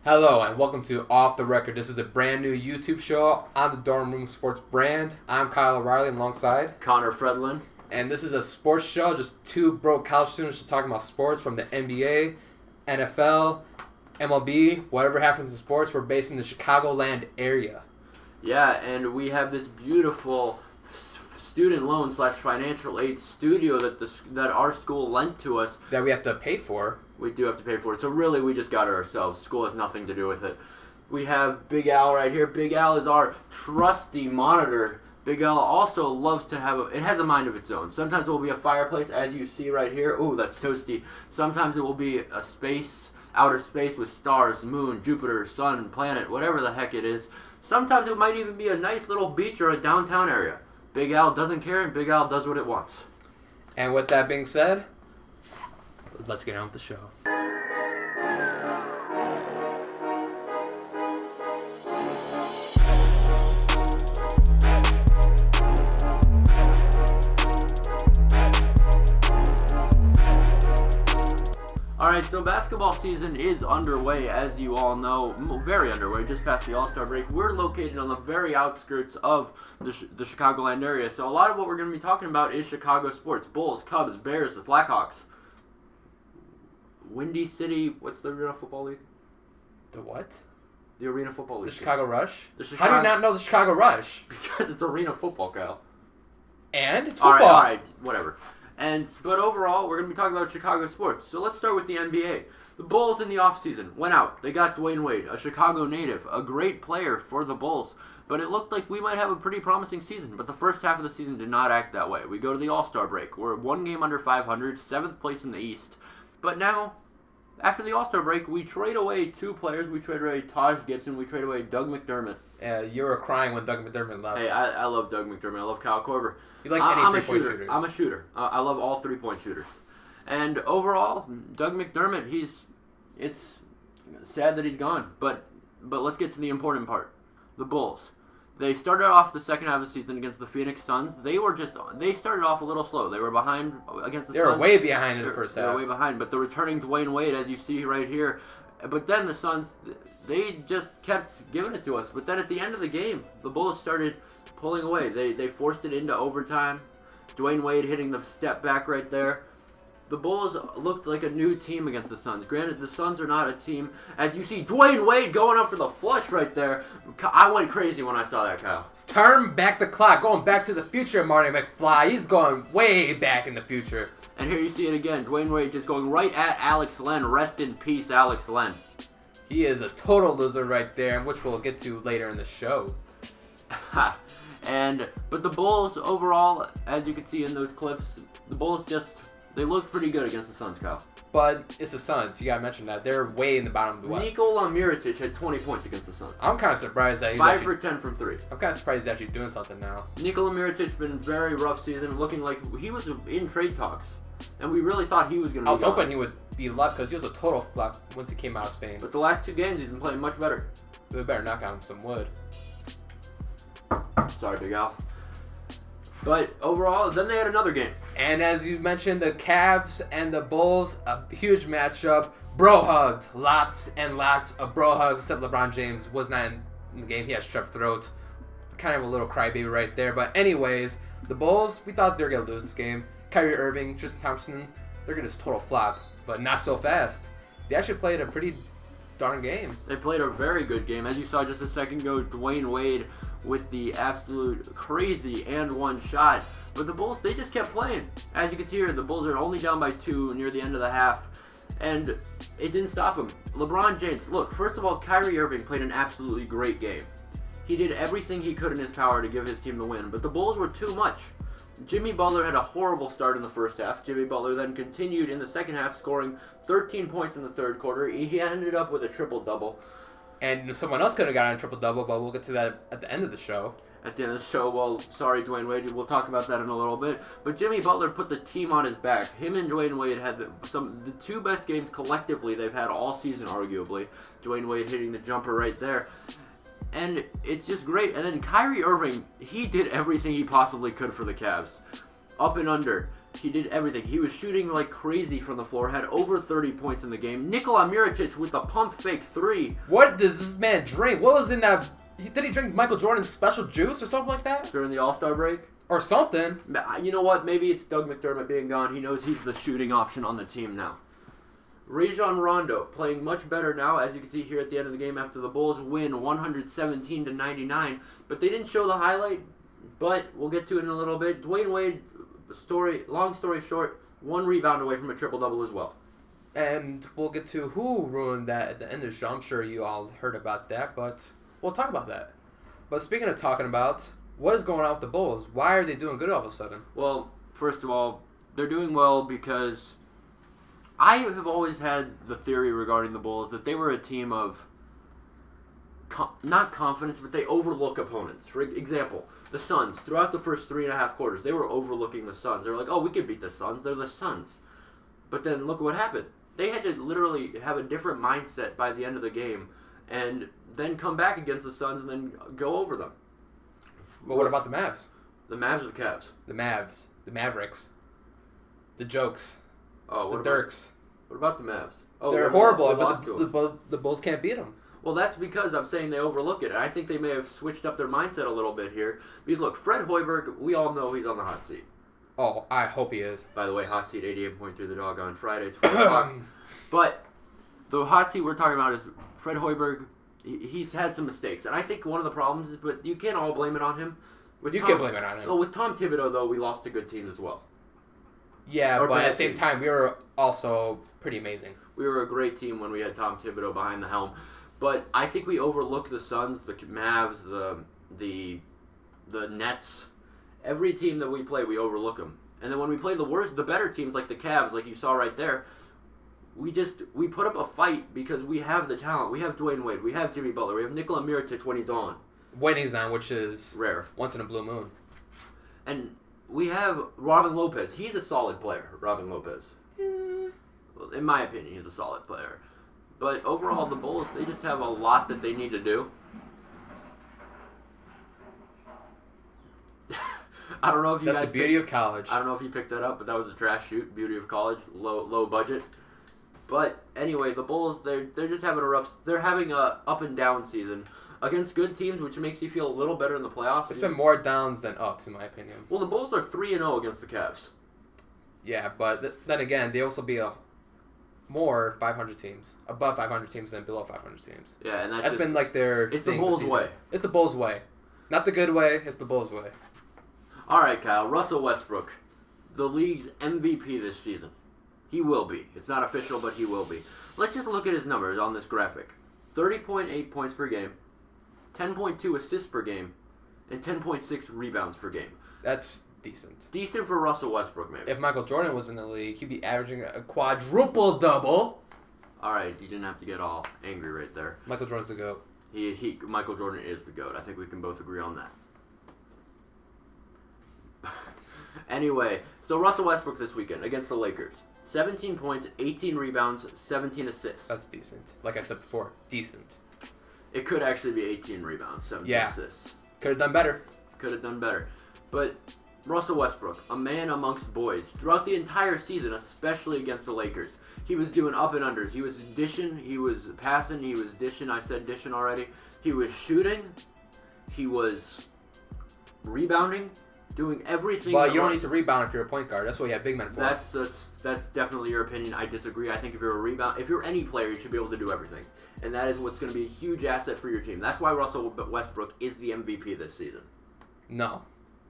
Hello and welcome to Off the Record. This is a brand new YouTube show on the Dorm Room Sports brand. I'm Kyle O'Reilly alongside Connor Fredlin. And this is a sports show, just two broke college students just talking about sports from the NBA, NFL, MLB, whatever happens in sports. We're based in the Chicagoland area. Yeah, and we have this beautiful student loan / financial aid studio that our school lent to us. That we have to pay for. We do have to pay for it. So really, we just got it ourselves. School has nothing to do with it. We have Big Al right here. Big Al is our trusty monitor. Big Al also loves to have it has a mind of its own. Sometimes it will be a fireplace, as you see right here. Ooh, that's toasty. Sometimes it will be a outer space with stars, moon, Jupiter, sun, planet, whatever the heck it is. Sometimes it might even be a nice little beach or a downtown area. Big Al doesn't care, and Big Al does what it wants. And with that being said, let's get on with the show. Alright, so basketball season is underway, as you all know, very underway, just past the All-Star break. We're located on the very outskirts of the Chicagoland area, so a lot of what we're going to be talking about is Chicago sports. Bulls, Cubs, Bears, the Blackhawks. Windy City, what's the Arena Football League? The what? The Arena Football League. The Chicago Rush? How do you not know the Chicago Rush? Because it's arena football, Kyle. And it's football. All right, whatever. But overall, we're going to be talking about Chicago sports. So let's start with the NBA. The Bulls in the offseason went out. They got Dwayne Wade, a Chicago native, a great player for the Bulls. But it looked like we might have a pretty promising season. But the first half of the season did not act that way. We go to the All-Star break. We're one game under 500, 7th place in the East. But now, after the All-Star break, we trade away two players. We trade away Taj Gibson. We trade away Doug McDermott. Yeah, you were crying when Doug McDermott left. Hey, I love Doug McDermott. I love Kyle Korver. You like any three-point shooters? I'm a shooter. I love all three-point shooters. And overall, Doug McDermott, it's sad that he's gone. But let's get to the important part. The Bulls. They started off the second half of the season against the Phoenix Suns. They started off a little slow. They were behind against the Suns. They were way behind in the first half. They were way behind, but the returning Dwayne Wade, as you see right here. But then the Suns, they just kept giving it to us. But then at the end of the game, the Bulls started pulling away. They forced it into overtime. Dwayne Wade hitting the step back right there. The Bulls looked like a new team against the Suns. Granted, the Suns are not a team. As you see Dwayne Wade going up for the flush right there. I went crazy when I saw that, Kyle. Turn back the clock. Going back to the future, Marty McFly. He's going way back in the future. And here you see it again. Dwayne Wade just going right at Alex Len. Rest in peace, Alex Len. He is a total loser right there, which we'll get to later in the show. But the Bulls overall, as you can see in those clips, the Bulls they looked pretty good against the Suns, Kyle. But it's the Suns. You gotta mention that. They're way in the bottom of the West. Nikola Mirotic had 20 points against the Suns. I'm kind of surprised that he's 5 for 10 from 3. I'm kind of surprised he's actually doing something now. Nikola Mirotic been very rough season, looking like he was in trade talks. And we really thought he was going to be I was hoping he would be left because he was a total flop once he came out of Spain. But the last 2 games, he's been playing much better. We better knock on some wood. Sorry, Big Al. But overall, then they had another game. And as you mentioned, the Cavs and the Bulls, a huge matchup. Bro hugged. Lots and lots of bro hugs, except LeBron James was not in the game. He had strep throat. Kind of a little crybaby right there. But anyways, the Bulls, we thought they were going to lose this game. Kyrie Irving, Tristan Thompson, they're going to just total flop. But not so fast. They actually played a pretty darn game. They played a very good game. As you saw just a second ago, Dwayne Wade with the absolute crazy and one shot. But the Bulls, they just kept playing. As you can see here, the Bulls are only down by 2 near the end of the half. And it didn't stop them. LeBron James, look, first of all, Kyrie Irving played an absolutely great game. He did everything he could in his power to give his team the win. But the Bulls were too much. Jimmy Butler had a horrible start in the first half. Jimmy Butler then continued in the second half, scoring 13 points in the third quarter. He ended up with a triple-double. And someone else could have gotten a triple-double, but we'll get to that at the end of the show. At the end of the show, well, sorry, Dwayne Wade. We'll talk about that in a little bit. But Jimmy Butler put the team on his back. Him and Dwayne Wade had the 2 best games collectively they've had all season, arguably. Dwayne Wade hitting the jumper right there. And it's just great. And then Kyrie Irving, he did everything he possibly could for the Cavs. Up and under. He did everything. He was shooting like crazy from the floor, had over 30 points in the game. Nikola Mirotic with the pump fake 3. What does this man drink? What was in that? Did he drink Michael Jordan's special juice or something like that? During the All-Star break? Or something. You know what? Maybe it's Doug McDermott being gone. He knows he's the shooting option on the team now. Rajon Rondo playing much better now, as you can see here at the end of the game after the Bulls win 117-99. But they didn't show the highlight, but we'll get to it in a little bit. Dwayne Wade, long story short, 1 rebound away from a triple-double as well. And we'll get to who ruined that at the end of the show. I'm sure you all heard about that, but we'll talk about that. But speaking of talking about, what is going on with the Bulls? Why are they doing good all of a sudden? Well, first of all, they're doing well because I have always had the theory regarding the Bulls that they were a team of not confidence, but they overlook opponents. For example, the Suns, throughout the first 3.5 quarters, they were overlooking the Suns. They were like, oh, we could beat the Suns. They're the Suns. But then look what happened. They had to literally have a different mindset by the end of the game and then come back against the Suns and then go over them. But what about the Mavs? The Mavs or the Cavs? The Mavs. The Mavericks. The Jokes. Oh, the Dirks. What about the Mavs? Oh, they're horrible, but the Bulls can't beat them. Well, that's because I'm saying they overlook it. And I think they may have switched up their mindset a little bit here. Because, look, Fred Hoiberg, we all know he's on the hot seat. Oh, I hope he is. By the way, hot seat 88.3 The Dog on Fridays, 4 o'clock. But the hot seat we're talking about is Fred Hoiberg. He's had some mistakes. And I think one of the problems is, but you can't all blame it on him. Can't blame it on him. Well, with Tom Thibodeau, though, we lost to good teams as well. Yeah, but at the same time, we were also pretty amazing. We were a great team when we had Tom Thibodeau behind the helm. But I think we overlook the Suns, the Mavs, the Nets. Every team that we play, we overlook them. And then when we play the better teams like the Cavs, like you saw right there, we put up a fight because we have the talent. We have Dwayne Wade. We have Jimmy Butler. We have Nikola Mirotic when he's on. When he's on, which is rare. Once in a blue moon. And we have Robin Lopez. He's a solid player, Robin Lopez. Well, in my opinion, he's a solid player. But overall, the Bulls, they just have a lot that they need to do. I don't know if you That's guys the beauty of college. I don't know if you picked that up, but that was a trash shoot. Beauty of college, low budget. But anyway, the Bulls, they're just having they're having a up and down season against good teams, which makes me feel a little better in the playoffs. It's been more downs than ups, in my opinion. Well, the Bulls are 3-0 against the Cavs. Yeah, but then again, they also be more 500 teams, above 500 teams than below 500 teams. Yeah, and that's been like their It's thing the Bulls' way. It's the Bulls' way. Not the good way, it's the Bulls' way. All right, Kyle. Russell Westbrook, the league's MVP this season. He will be. It's not official, but he will be. Let's just look at his numbers on this graphic. 30.8 points per game, 10.2 assists per game, and 10.6 rebounds per game. That's decent. Decent for Russell Westbrook, maybe. If Michael Jordan was in the league, he'd be averaging a quadruple-double. All right, you didn't have to get all angry right there. Michael Jordan's the GOAT. Michael Jordan is the GOAT. I think we can both agree on that. Anyway, so Russell Westbrook this weekend against the Lakers. 17 points, 18 rebounds, 17 assists. That's decent. Like I said before, decent. It could actually be 18 rebounds, 17 assists. Could have done better. Could have done better. But Russell Westbrook, a man amongst boys, throughout the entire season, especially against the Lakers, he was doing up and unders. He was dishing, he was passing, he was dishing. I said dishing already. He was shooting. He was rebounding. Doing everything. Well, you don't need to rebound if you're a point guard. That's what you have big men for. That's definitely your opinion. I disagree. I think if you're any player, you should be able to do everything, and that is what's going to be a huge asset for your team. That's why Russell Westbrook is the MVP this season. No,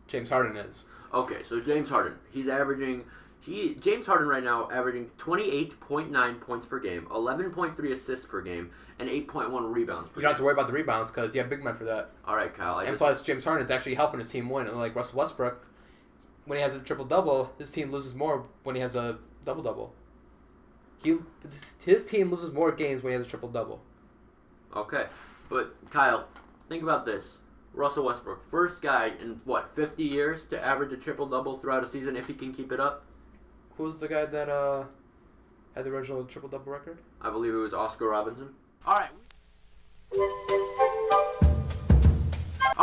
James Harden is. Okay, so James Harden, James Harden right now averaging 28.9 points per game, 11.3 assists per game, and 8.1 rebounds per game. You don't have to worry about the rebounds because you have big men for that. All right, Kyle. Plus, James Harden is actually helping his team win. And like Russell Westbrook, when he has a triple-double, his team loses more when he has a double-double. His team loses more games when he has a triple-double. Okay, but Kyle, think about this. Russell Westbrook, first guy in, 50 years to average a triple-double throughout a season if he can keep it up? Who's the guy that had the original triple-double record? I believe it was Oscar Robinson. All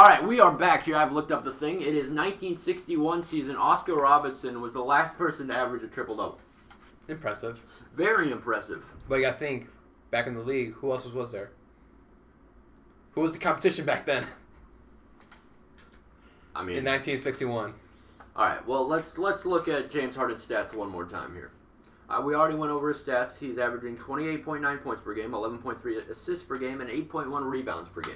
right, we are back here. I've looked up the thing. It is 1961 season. Oscar Robertson was the last person to average a triple-double. Impressive. Very impressive. But you gotta think, back in the league, who else was there? Who was the competition back then? I mean, in 1961. All right, well, let's look at James Harden's stats one more time here. We already went over his stats. He's averaging 28.9 points per game, 11.3 assists per game, and 8.1 rebounds per game.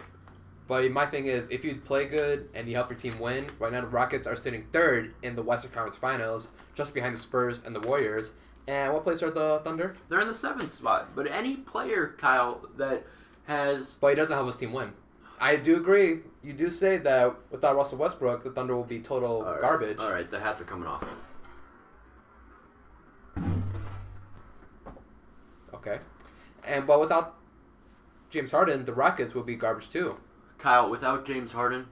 But my thing is, if you play good and you help your team win, right now the Rockets are sitting third in the Western Conference Finals, just behind the Spurs and the Warriors. And what place are the Thunder? They're in the 7th spot. But any player, Kyle, that has... But he doesn't help his team win. I do agree. You do say that without Russell Westbrook, the Thunder will be total garbage. All right, the hats are coming off. Okay. But without James Harden, the Rockets will be garbage too. Kyle, without James Harden,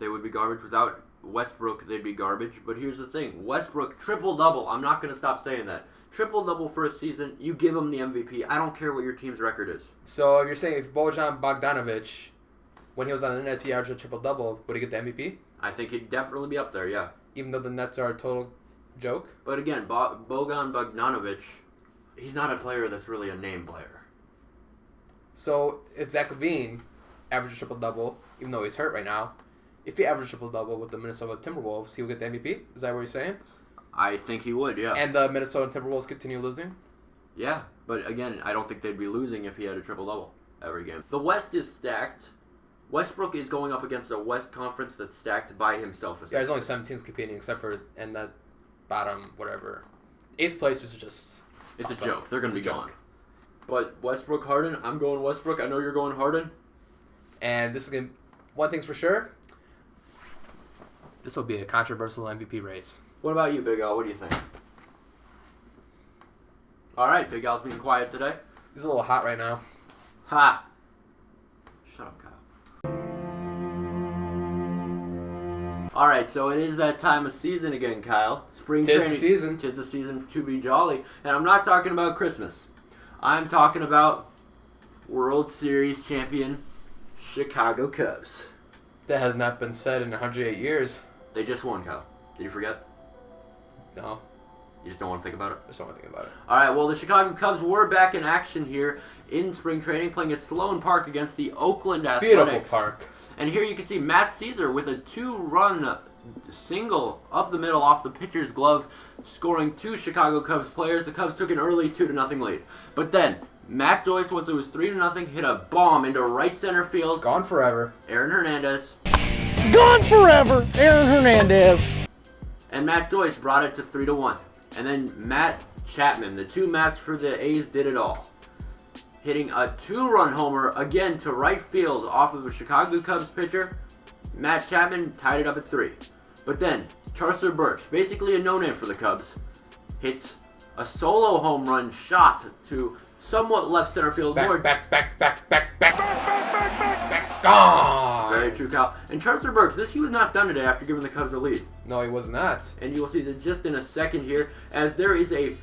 they would be garbage. Without Westbrook, they'd be garbage. But here's the thing. Westbrook, triple-double. I'm not going to stop saying that. Triple-double for a season, you give him the MVP. I don't care what your team's record is. So you're saying if Bojan Bogdanovic, when he was on the Nets, he averaged a triple-double, would he get the MVP? I think he'd definitely be up there, yeah. Even though the Nets are a total joke? But again, Bojan Bogdanovic, he's not a player that's really a name player. So if Zach LaVine averages a triple-double, even though he's hurt right now, if he averages a triple-double with the Minnesota Timberwolves, he will get the MVP? Is that what you're saying? I think he would, yeah. And the Minnesota Timberwolves continue losing? Yeah, but again, I don't think they'd be losing if he had a triple-double every game. The West is stacked. Westbrook is going up against a West Conference that's stacked by himself. Yeah, there's only 7 teams competing except for in that bottom, whatever. 8th place is just... It's a joke. They're going to be gone. But Westbrook, Harden, I'm going Westbrook. I know you're going Harden. And this is going to... One thing's for sure. This will be a controversial MVP race. What about you, Big Al? What do you think? All right, Big Al's being quiet today. He's a little hot right now. Ha! Shut up, Kyle. All right, so it is that time of season again, Kyle. Spring training. Tis the season. Tis the season to be jolly. And I'm not talking about Christmas. I'm talking about World Series champion Chicago Cubs. That has not been said in 108 years. They just won, Kyle. Did you forget? No. You just don't want to think about it? Just don't want to think about it. All right, well, the Chicago Cubs were back in action here in spring training, playing at Sloan Park against the Oakland Athletics. Beautiful park. And here you can see Matt Caesar with a 2-run single up the middle off the pitcher's glove, scoring 2 Chicago Cubs players. The Cubs took an early 2-0 lead. But then, Matt Joyce, once it was 3-0, hit a bomb into right center field. Gone forever. Aaron Hernandez. Gone forever, Aaron Hernandez. And Matt Joyce brought it to 3-1. And then Matt Chapman, the 2 Matts for the A's, did it all. Hitting a 2-run homer again to right field off of a Chicago Cubs pitcher. Matt Chapman tied it up at 3. But then, Charcer Burks, basically a no-name for the Cubs, hits a solo home run shot to somewhat left center field. Back. Gone! Very true, Kyle. And Charcer Burks, he was not done today after giving the Cubs a lead. No, he was not. And you will see that just in a second here, as there is a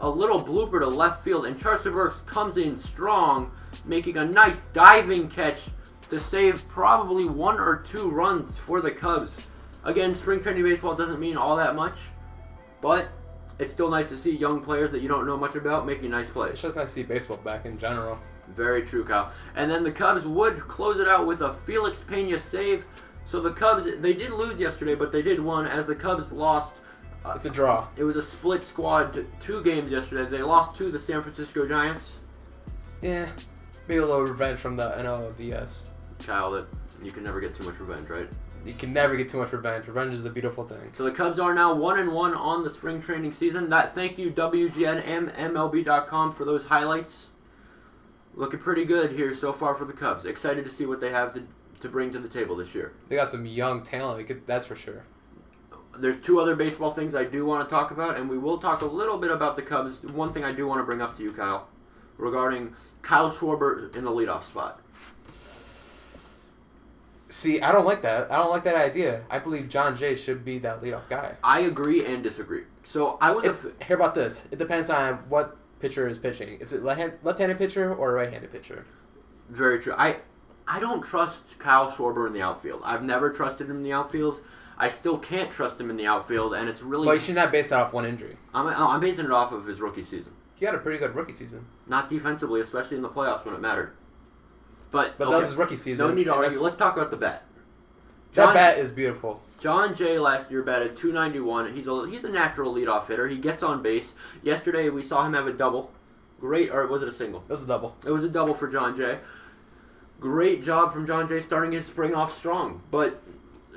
little blooper to left field, and Charcer Burks comes in strong, making a nice diving catch to save probably 1 or 2 runs for the Cubs. Again, spring training baseball doesn't mean all that much, but it's still nice to see young players that you don't know much about making nice plays. It's just nice to see baseball back in general. Very true, Kyle. And then the Cubs would close it out with a Felix Pena save. So the Cubs, they did lose yesterday, but they did win as the Cubs lost. It's a draw. It was a split squad 2 games yesterday. They lost to the San Francisco Giants. Yeah, maybe a little revenge from the NLDS. Kyle, that you can never get too much revenge, right? You can never get too much revenge. Revenge is a beautiful thing. So the Cubs are now 1-1 on the spring training season. Thank you WGN and MLB.com for those highlights. Looking pretty good here so far for the Cubs. Excited to see what they have to bring to the table this year. They got some young talent, that's for sure. There's 2 other baseball things I do want to talk about, and we will talk a little bit about the Cubs. One thing I do want to bring up to you, Kyle, regarding Kyle Schwarber in the leadoff spot. See, I don't like that. I don't like that idea. I believe John Jay should be that leadoff guy. I agree and disagree. So I was... Hear about this. It depends on what pitcher is pitching. Is it left-handed pitcher or a right-handed pitcher? Very true. I don't trust Kyle Schwarber in the outfield. I've never trusted him in the outfield. I still can't trust him in the outfield, and it's really... But you should not base it off one injury. I'm basing it off of his rookie season. He had a pretty good rookie season. Not defensively, especially in the playoffs when it mattered. But that was his rookie season. No need to argue. Let's talk about the bat. That bat is beautiful. John Jay last year batted .291. He's a natural leadoff hitter. He gets on base. Yesterday we saw him have a double. Great, or was it a single? It was a double. It was a double for John Jay. Great job from John Jay starting his spring off strong. But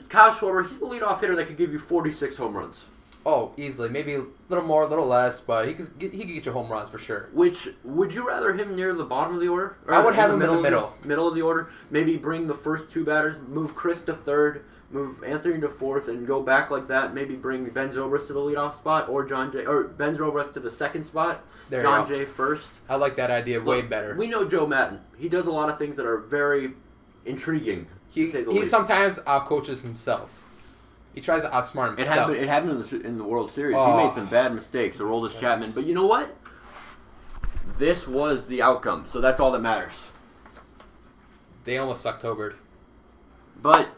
Kyle Schwarber, he's the leadoff hitter that could give you 46 home runs. Oh, easily. Maybe a little more, a little less, but he could get you home runs for sure. Which, would you rather him near the bottom of the order? Or I would have him in the middle. Middle of the order. Maybe bring the first two batters, move Chris to third, move Anthony to fourth, and go back like that. Maybe bring Ben Zobrist to the leadoff spot, or Ben Zobrist to the second spot. John Jay first. I like that idea way better. We know Joe Madden. He does a lot of things that are very intriguing. He sometimes outcoaches himself. He tries to outsmart himself. It happened in the World Series. He made some bad mistakes, Aroldis Chapman. But you know what? This was the outcome, so that's all that matters. They almost Octobered. But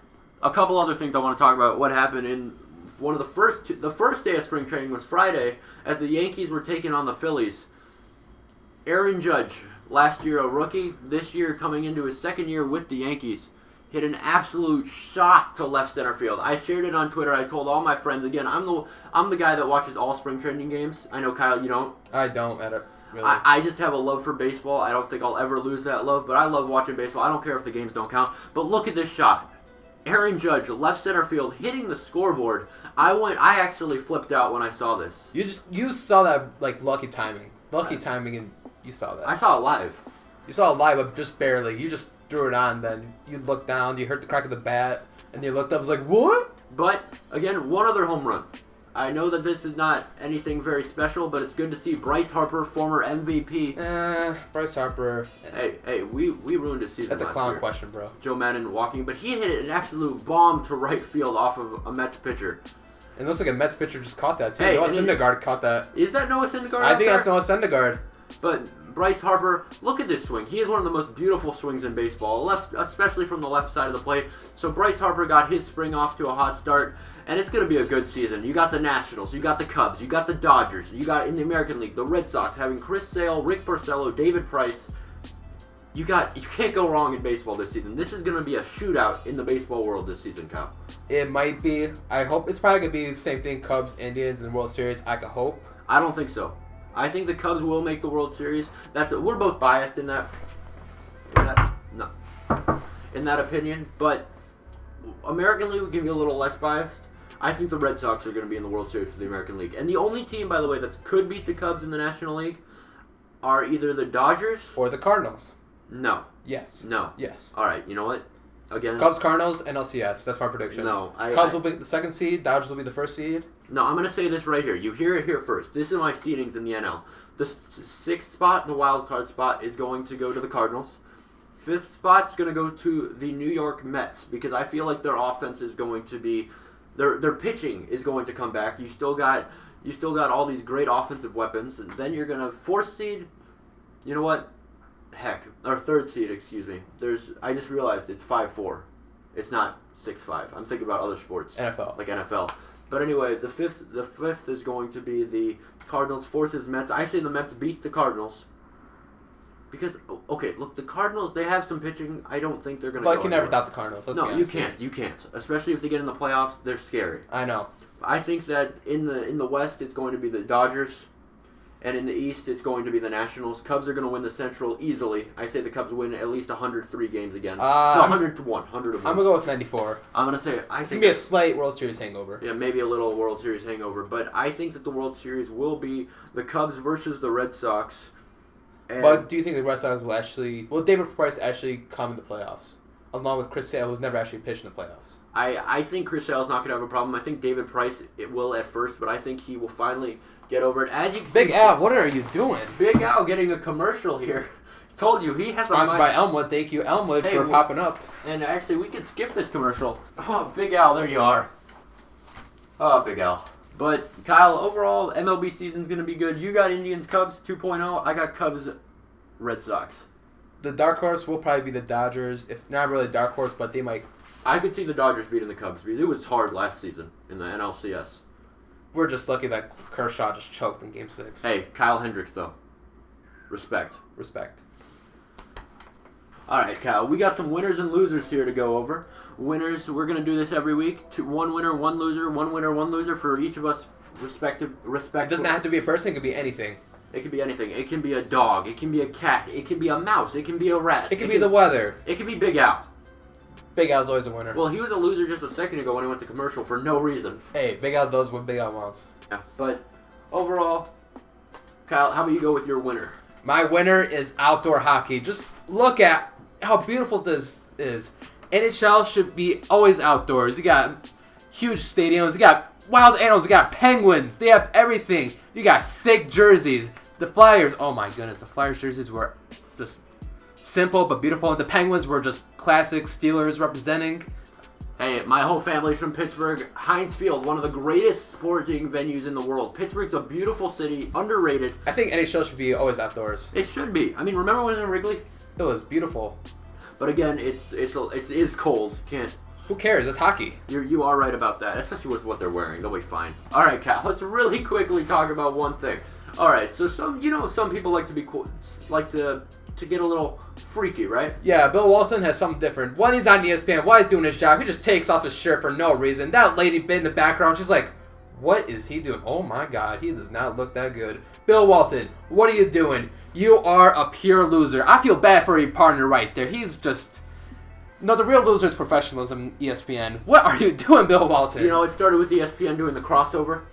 a couple other things I want to talk about. What happened in one of the first day of spring training was Friday, as the Yankees were taking on the Phillies. Aaron Judge, last year a rookie, this year coming into his second year with the Yankees, hit an absolute shot to left center field. I shared it on Twitter. I told all my friends. Again, I'm the guy that watches all spring training games. I know, Kyle, you don't. I don't, really. I just have a love for baseball. I don't think I'll ever lose that love, but I love watching baseball. I don't care if the games don't count. But look at this shot. Aaron Judge, left center field, hitting the scoreboard. I actually flipped out when I saw this. You saw that like lucky timing, and you saw that. I saw it live. You saw it live, but just barely. You just threw it on. Then you looked down, you heard the crack of the bat, and you looked up. Was like, what? But again, one other home run. I know that this is not anything very special, but it's good to see Bryce Harper, former MVP. Bryce Harper. Hey, we ruined his season. That's a clown question, bro. Joe Madden walking, but he hit an absolute bomb to right field off of a Mets pitcher. And it looks like a Mets pitcher just caught that too. Hey, Noah Syndergaard caught that. Is that Noah Syndergaard? I think that's Noah Syndergaard. But Bryce Harper, look at this swing. He has one of the most beautiful swings in baseball, especially from the left side of the plate. So Bryce Harper got his spring off to a hot start, and it's going to be a good season. You got the Nationals, you got the Cubs, you got the Dodgers, you got in the American League, the Red Sox having Chris Sale, Rick Porcello, David Price. You can't go wrong in baseball this season. This is going to be a shootout in the baseball world this season, Kyle. It might be. I hope it's probably going to be the same thing, Cubs, Indians, and World Series. I could hope. I don't think so. I think the Cubs will make the World Series. We're both biased in that opinion, but American League will give you a little less biased. I think the Red Sox are going to be in the World Series for the American League. And the only team, by the way, that could beat the Cubs in the National League are either the Dodgers or the Cardinals. No. Yes. No. Yes. All right, you know what? Again, Cubs, Cardinals, NLCS. That's my prediction. No. Cubs will be the second seed. Dodgers will be the first seed. No, I'm going to say this right here. You hear it here first. This is my seedings in the NL. The sixth spot, the wild card spot, is going to go to the Cardinals. Fifth spot's going to go to the New York Mets because I feel like their offense is going to be, their pitching is going to come back. You still got all these great offensive weapons, and then you're going to fourth seed. You know what? Heck, or third seed, excuse me. I just realized it's 5-4. It's not 6-5. I'm thinking about other sports. NFL. Like NFL. But anyway, the fifth is going to be the Cardinals. Fourth is Mets. I say the Mets beat the Cardinals. Because, okay, look, the Cardinals, they have some pitching. I don't think they're going to But you can never doubt the Cardinals. Let's be honest. You can't. Especially if they get in the playoffs, they're scary. I know. I think that in the West, it's going to be the Dodgers. And in the East, it's going to be the Nationals. Cubs are going to win the Central easily. I say the Cubs win at least 103 games again. 100 to 1. 100 to 1. I'm going to go with 94. I'm going to say... It's going to be a slight World Series hangover. Yeah, maybe a little World Series hangover. But I think that the World Series will be the Cubs versus the Red Sox. But do you think the Red Sox will David Price actually come in the playoffs? Along with Chris Sale, who's never actually pitched in the playoffs. I think Chris Sale's not going to have a problem. I think David Price, it will at first, but I think he will finally... get over it. As you can Big see, Al, what are you doing? Big Al getting a commercial here. Told you, he has sponsored by Elmwood. Thank you, Elmwood, for popping up. And actually, we could skip this commercial. Oh, Big Al, there you are. Oh, Big Al. But, Kyle, overall, MLB season's going to be good. You got Indians Cubs 2.0. I got Cubs Red Sox. The dark horse will probably be the Dodgers. If not really a dark horse, but they might. I could see the Dodgers beating the Cubs because it was hard last season in the NLCS. We're just lucky that Kershaw just choked in Game 6. Hey, Kyle Hendricks, though. Respect. All right, Kyle. We got some winners and losers here to go over. Winners, we're going to do this every week. One winner, one loser, one winner, one loser for each of us respective. It doesn't have to be a person. It could be anything. It could be anything. It can be a dog. It can be a cat. It can be a mouse. It can be a rat. It can be the weather. It can be Big Al. Big Al's always a winner. Well, he was a loser just a second ago when he went to commercial for no reason. Hey, Big Al does what Big Al wants. Yeah, but overall, Kyle, how about you go with your winner? My winner is outdoor hockey. Just look at how beautiful this is. NHL should be always outdoors. You got huge stadiums. You got wild animals. You got penguins. They have everything. You got sick jerseys. The Flyers, oh my goodness, the Flyers jerseys were just simple but beautiful. The Penguins were just classic Steelers representing. Hey, my whole family's from Pittsburgh. Heinz Field, one of the greatest sporting venues in the world. Pittsburgh's a beautiful city, underrated. I think NHL should be always outdoors. It should be. I mean, remember when it was in Wrigley? It was beautiful. But again, it is cold. Can't. Who cares? It's hockey. You are right about that, especially with what they're wearing. They'll be fine. All right, Cal. Let's really quickly talk about one thing. All right, so some people like to be cool, like to get a little freaky, right? Yeah, Bill Walton has something different. When he's on ESPN, while he's doing his job, he just takes off his shirt for no reason. That lady in the background, she's like, what is he doing? Oh my God, he does not look that good. Bill Walton, what are you doing? You are a pure loser. I feel bad for your partner right there. He's just... No, the real loser is professionalism, ESPN. What are you doing, Bill Walton? You know, it started with ESPN doing the crossover.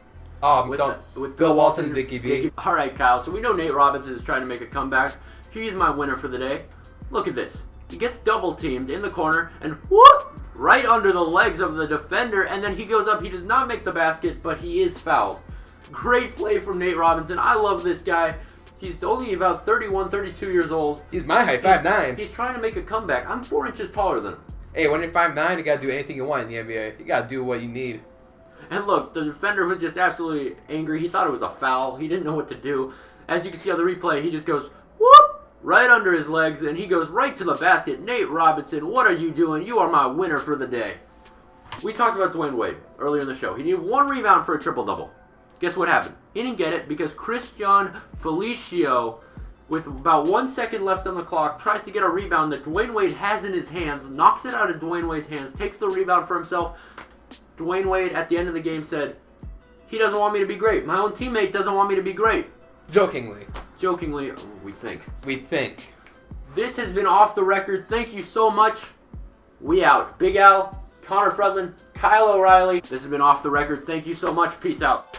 With Bill Walton and Dickie V. All right, Kyle. So we know Nate Robinson is trying to make a comeback. He's my winner for the day. Look at this. He gets double teamed in the corner and whoop right under the legs of the defender, and then he goes up. He does not make the basket, but he is fouled. Great play from Nate Robinson. I love this guy. He's only about 31, 32 years old. He's my height, 5'9". He's trying to make a comeback. I'm 4 inches taller than him. Hey, when you're 5'9", you gotta do anything you want in the NBA. You gotta do what you need. And look, the defender was just absolutely angry. He thought it was a foul. He didn't know what to do. As you can see on the replay, he just goes, whoop, right under his legs, and he goes right to the basket. Nate Robinson, what are you doing? You are my winner for the day. We talked about Dwayne Wade earlier in the show. He needed 1 rebound for a triple-double. Guess what happened? He didn't get it because Christian Felicio, with about 1 second left on the clock, tries to get a rebound that Dwayne Wade has in his hands, knocks it out of Dwayne Wade's hands, takes the rebound for himself. Dwayne Wade, at the end of the game, said, he doesn't want me to be great. My own teammate doesn't want me to be great. Jokingly. Jokingly, we think. This has been Off the Record. Thank you so much. We out. Big Al, Connor Fredlin, Kyle O'Reilly. This has been Off the Record. Thank you so much. Peace out.